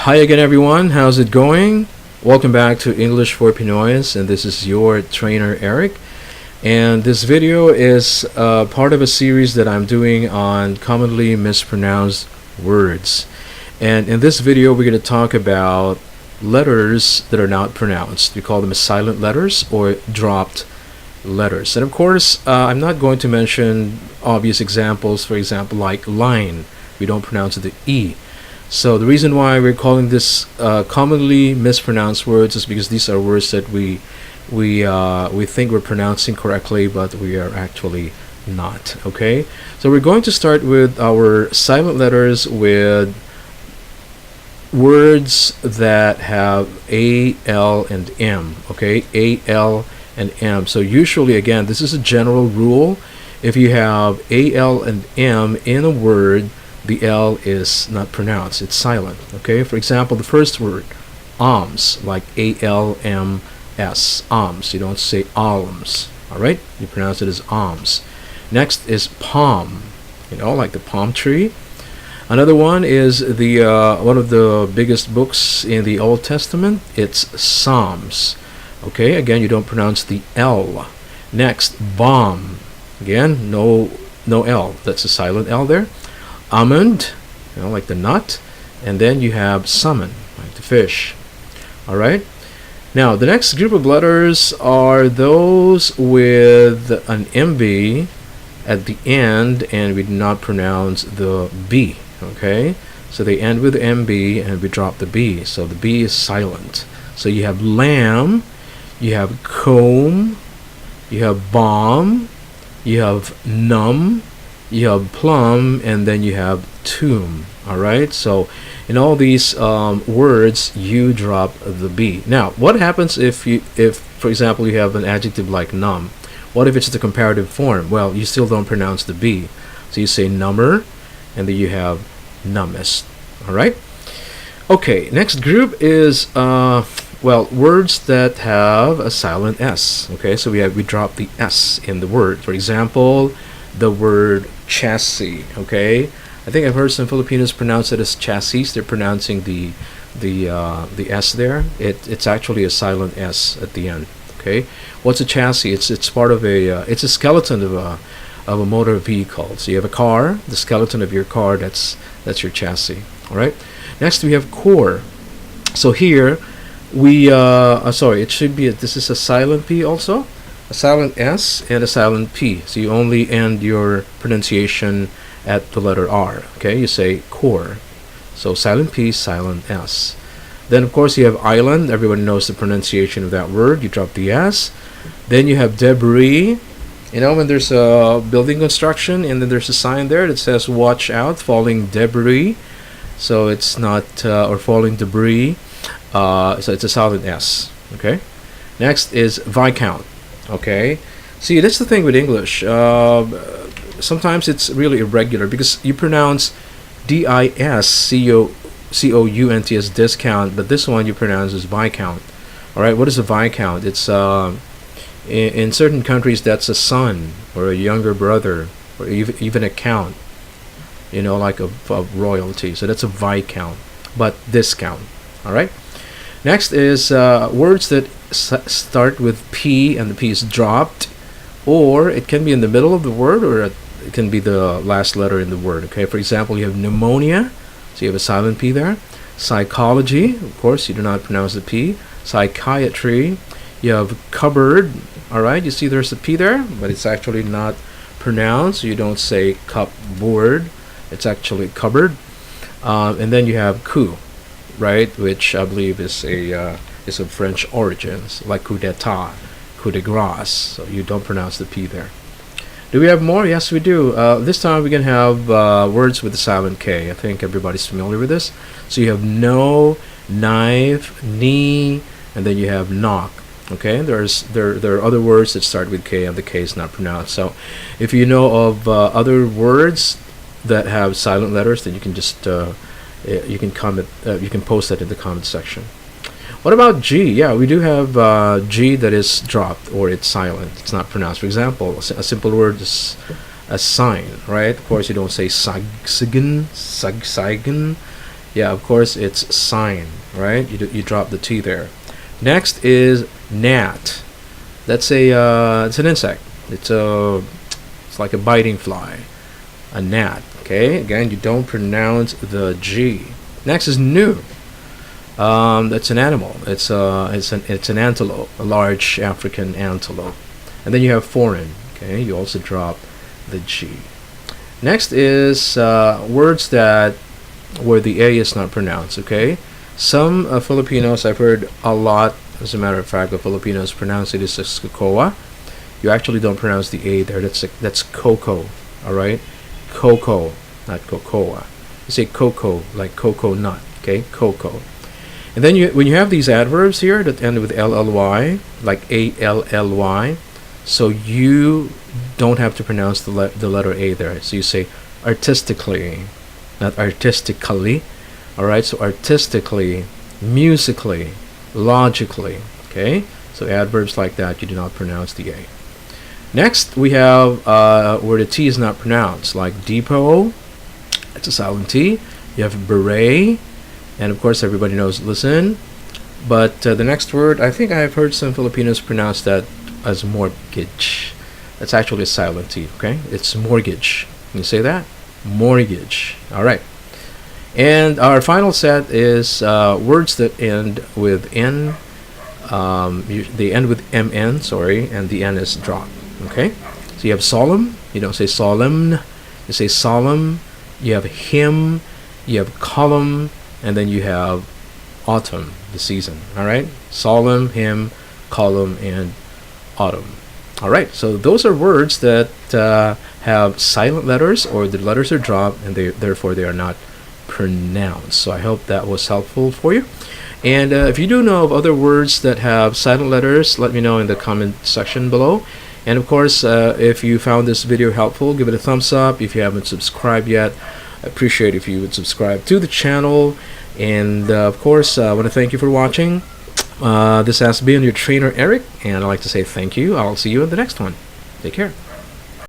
Hi again, everyone. How's it going? Welcome back to English for Pinoys, and this is your trainer Eric. And this video is part of a series that I'm doing on commonly mispronounced words. And in this video, we're going to talk about letters that are not pronounced. We call them silent letters or dropped letters. And of course, I'm not going to mention obvious examples, for example, like line. We don't pronounce the E. So the reason why we're calling this commonly mispronounced words is because these are words that we think we're pronouncing correctly, but we are actually not. Okay, so we're going to start with our silent letters with words that have A, L, and M. Okay, A, L, and M. So usually, again, this is a general rule. If you have A, L, and M in a word, the L is not pronounced. It's silent. Okay, for example, the first word, alms, like A-L-M-S, alms. You don't say alms. All right, you pronounce it as alms. Next is palm, like the palm tree. Another one is the one of the biggest books in the Old Testament. It's Psalms. Okay, again, you don't pronounce the L. Next, bomb. Again, no L. That's a silent L there. Almond, like the nut. And then you have salmon, like the fish. All right. Now, the next group of letters are those with an MB at the end, and we do not pronounce the B. Okay, so they end with MB, and we drop the B. So the B is silent. So you have lamb, you have comb, you have bomb, you have numb, you have plum, and then you have tomb. All right, so in all these words you drop the B. Now what happens if for example you have an adjective like numb? What if it's the comparative form? Well, you still don't pronounce the B, so you say number, and then you have numbest. All right, okay, next group is words that have a silent S. Okay, so we drop the S in the word. For example, the word chassis. Okay, I think I've heard some Filipinos pronounce it as chassis. They're pronouncing the S there. It's actually a silent S at the end. Okay, what's a chassis? It's part of it's a skeleton of a motor vehicle. So you have a car, the skeleton of your car. That's your chassis. All right. Next we have core. So here we it should be this is a silent P also. A silent S and a silent P. So you only end your pronunciation at the letter R. Okay, you say core. So silent P, silent S. Then of course you have island. Everybody knows the pronunciation of that word. You drop the S. Then you have debris. When there's a building construction and then there's a sign there that says watch out, falling debris. So it's not or falling debris. So it's a silent S. Okay. Next is viscount. Okay, see, that's the thing with English. Sometimes it's really irregular because you pronounce discount as discount, but this one you pronounce as viscount. All right, what is a viscount? It's in certain countries that's a son or a younger brother or even a count. Like of royalty. So that's a viscount, but discount. All right. Next is words that start with P and the P is dropped, or it can be in the middle of the word, or it can be the last letter in the word. Okay, for example, you have pneumonia, so you have a silent P there. Psychology, of course, you do not pronounce the P. Psychiatry, you have cupboard. All right, you see there's a P there, but it's actually not pronounced. So you don't say cupboard, it's actually cupboard. And then you have coup, right, which I believe is of French origins, like coup d'état, coup de grâce. So you don't pronounce the P there. Do we have more? Yes, we do. This time we can have words with the silent K. I think everybody's familiar with this. So you have no, knife, knee, and then you have knock. Okay, there are other words that start with K and the K is not pronounced. So if you know of other words that have silent letters, then you can just you can post that in the comment section. What about G? Yeah, we do have G that is dropped or it's silent. It's not pronounced. For example, a simple word is a sign, right? Of course, you don't say sagsigen. Yeah, of course, it's sign, right? You drop the T there. Next is gnat. That's it's an insect. It's like a biting fly. A gnat. Okay, again, you don't pronounce the G. Next is new. That's an animal. It's an antelope, a large African antelope. And then you have foreign. Okay, you also drop the G. Next is words that where the A is not pronounced. Okay, some Filipinos, I've heard a lot. As a matter of fact, the Filipinos pronounce it as cocoa. You actually don't pronounce the A there. That's cocoa. All right, cocoa, not cocoa. You say cocoa like cocoa nut. Okay, cocoa. And then when you have these adverbs here that end with lly, like ally, so you don't have to pronounce the letter A there. So you say artistically, not artistically. All right, so artistically, musically, logically. Okay, so adverbs like that you do not pronounce the A. Next we have where the T is not pronounced, like depot. It's a silent T. You have beret, and of course everybody knows listen. But the next word, I think I have heard some Filipinos pronounce that as mortgage. That's actually a silent T. Okay, it's mortgage. Can you say that? Mortgage. All right. And our final set is words that end with N. They end with MN, sorry, and the N is dropped. Okay? So you have solemn, you don't say solemn, you say solemn. You have hymn, you have column, and then you have autumn, the season. All right? Solemn, hymn, column, and autumn. All right, so those are words that have silent letters, or the letters are dropped, and therefore they are not pronounced. So I hope that was helpful for you. And if you do know of other words that have silent letters, let me know in the comment section below. And of course, if you found this video helpful, give it a thumbs up. If you haven't subscribed yet, I appreciate if you would subscribe to the channel. And of course, I want to thank you for watching. This has been your trainer Eric, and I'd like to say thank you. I'll see you in the next one. Take care.